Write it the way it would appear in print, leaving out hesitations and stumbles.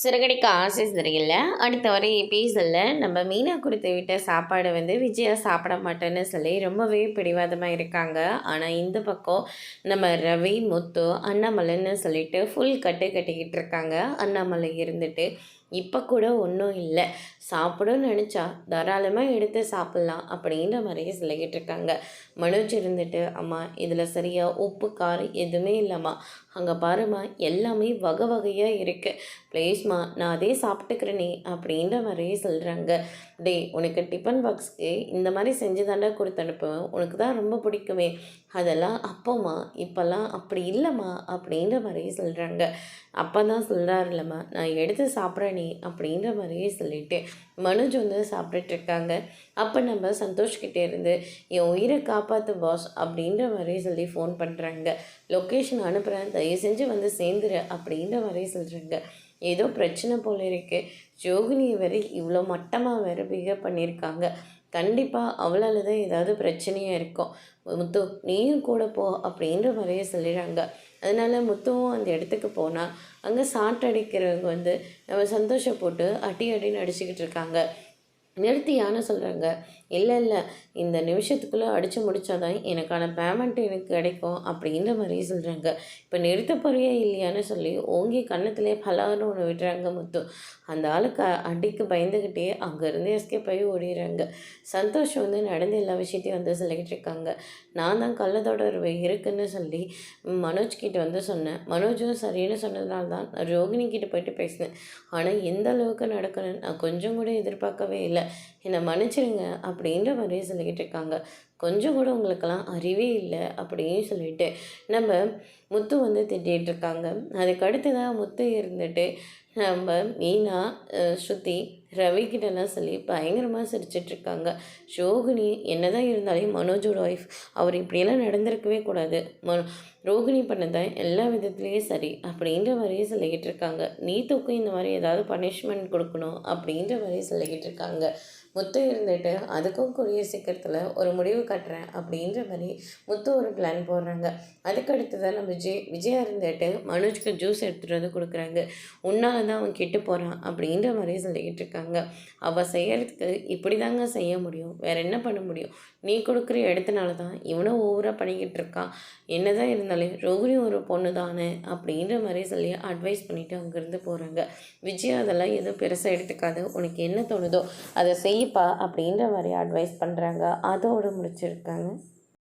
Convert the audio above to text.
சிறகடிக்க ஆசை சரியில்ல. அடுத்த வர எபிசோடில் நம்ம மீனா கொடுத்து விட்ட சாப்பாடு விஜயா சாப்பிட மாட்டேன்னு சொல்லி ரொம்பவே பிடிவாதமாக இருக்காங்க. ஆனால் இந்த பக்கம் நம்ம ரவி, முத்து, அண்ணாமலைன்னு சொல்லிட்டு ஃபுல் கட்டிக்கிட்டு இருக்காங்க. அண்ணாமலை இருந்துட்டு இப்போ கூட ஒன்றும் இல்லை, சாப்பிடணும்னு நினச்சா தாராளமாக எடுத்து சாப்பிட்லாம் அப்படின்ற மாதிரியே சொல்லிக்கிட்டு இருக்காங்க. மனோஜ் இருந்துட்டு, அம்மா இதில் சரியாக உப்பு காரம் எதுவுமே இல்லைம்மா, அங்கே பாருமா எல்லாமே வகை வகையாக இருக்குது, ப்ளீஸ்மா நான் அதே சாப்பிட்டுக்கிறேனே அப்படின்ற மாதிரியே சொல்கிறாங்க. டே, உனக்கு டிஃபன் பாக்ஸ்க்கு இந்த மாதிரி செஞ்சு தாண்டா கொடுத்து அனுப்புவேன், உனக்கு தான் ரொம்ப பிடிக்குமே, அதெல்லாம் அப்போம்மா, இப்போல்லாம் அப்படி இல்லைம்மா அப்படின்ற மாதிரியே சொல்கிறாங்க. அப்போ தான் சொல்கிறாருல்லம்மா நான் எடுத்து சாப்பிட்றேனே அப்படின்ற மாதிரியே சொல்லிட்டு மனோஜ் சாப்பிட்டுட்ருக்காங்க. அப்போ நம்ம சந்தோஷ்கிட்டே இருந்து என் உயிரை காப்பாற்று பாஸ் அப்படின்ற மாதிரியே சொல்லி ஃபோன் பண்ணுறாங்க. லொக்கேஷன் அனுப்புகிறேன், தயவு செஞ்சு சேர்ந்துரு அப்படின்ற மாதிரியே சொல்கிறாங்க. ஏதோ பிரச்சனை போல் இருக்குது, ஜோகினியை வேறு இவ்வளோ மட்டமாக வேறு பிஹேவ் பண்ணியிருக்காங்க, கண்டிப்பாக அவளால் தான் ஏதாவது பிரச்சனையாக இருக்கும், முத்து நீயும் கூட போ அப்படின்ற மாதிரியே சொல்லிடுறாங்க. அதனால் முத்துவும் அந்த இடத்துக்கு போனால் அங்கே சாட்டடிக்கிறவங்க நம்ம சந்தோஷம் போட்டு அடின்னு அடிச்சுக்கிட்டு இருக்காங்க. நிறுத்தியான்னு சொல்கிறாங்க. இல்லை இல்லை, இந்த நிமிஷத்துக்குள்ளே அடித்து முடித்தாதான் எனக்கான பேமெண்ட் எனக்கு கிடைக்கும் அப்படின்ற மாதிரியே சொல்கிறாங்க. இப்போ நிறுத்த போறியா இல்லையான்னு சொல்லி ஓங்கி கன்னத்திலே பலான்னு ஒன்று விடுறாங்க முத்து. அந்த ஆளுக்கு அடிக்கு பயந்துக்கிட்டே அங்கேருந்து எஸ்கேப் ஆகி ஓடிடுறாங்க. சந்தோஷம் நடந்த எல்லா விஷயத்தையும் சொல்லிக்கிட்டு இருக்காங்க. நான் தான் கள்ளத்தொடர்பு இருக்குன்னு சொல்லி மனோஜ் கிட்ட சொன்னேன். மனோஜும் சரின்னு சொன்னதுனால தான் நான் ரோகிணி கிட்ட போயிட்டு பேசினேன். ஆனால் எந்த அளவுக்கு நடக்கணும்னு நான் கொஞ்சம் கூட எதிர்பார்க்கவே இல்லை, என்னை மன்னிச்சிடுங்க அப்படின்ற மாதிரியே சொல்லிக்கிட்டு இருக்காங்க. கொஞ்சம் கூட உங்களுக்கெல்லாம் அறிவே இல்லை அப்படின்னு சொல்லிட்டு நம்ம முத்து திட்டிகிட்டு இருக்காங்க. அதுக்கு அடுத்ததாக முத்து இருந்துட்டு நம்ம மீனா, ஸ்ருதி, ரவிக்கிட்டலாம் சொல்லி பயங்கரமாக சிரிச்சிட்ருக்காங்க. ரோகிணி என்ன தான் இருந்தாலும் மனோஜோட ஒய்ஃப், அவர் இப்படியெல்லாம் நடந்திருக்கவே கூடாது, ரோகிணி பண்ணதான் எல்லா விதத்துலேயும் சரி அப்படின்ற மாதிரியே சொல்லிக்கிட்டு இருக்காங்க. நீத்துக்கும் இந்த மாதிரி ஏதாவது பனிஷ்மெண்ட் கொடுக்கணும் அப்படின்ற மாதிரியே சொல்லிக்கிட்டு இருக்காங்க. முத்து இருந்துட்டு அதுக்கும் கூடிய சீக்கிரத்தில் ஒரு முடிவு கட்டுறேன் அப்படின்ற மாதிரி முத்து ஒரு பிளான் போடுறாங்க. அதுக்கடுத்து தான் நம்ம விஜயா இருந்துட்டு மனோஜ்க்கு ஜூஸ் எடுத்துகிட்டு கொடுக்குறாங்க. உன்னால் தான் அவன் கெட்டு போகிறான் அப்படின்ற மாதிரியே சொல்லிக்கிட்டு இருக்காங்க. அவள் செய்கிறதுக்கு இப்படி தாங்க செய்ய முடியும், வேறு என்ன பண்ண முடியும், நீ கொடுக்குற இடத்துனால தான் இவனும் ஓவராக பண்ணிக்கிட்டு இருக்கான், என்ன தான் இருந்தாலும் ரோகிணி ஒரு பொண்ணு தானே அப்படின்ற மாதிரி சொல்லி அட்வைஸ் பண்ணிவிட்டு அங்கேருந்து போகிறாங்க. விஜயா அதெல்லாம் எதுவும் பெருசாக எடுத்துக்காது, உனக்கு என்ன தோணுதோ அதை செய்யப்பா அப்படின்ற மாதிரி அட்வைஸ் பண்ணுறாங்க. அதோடு முடிச்சிருக்காங்க.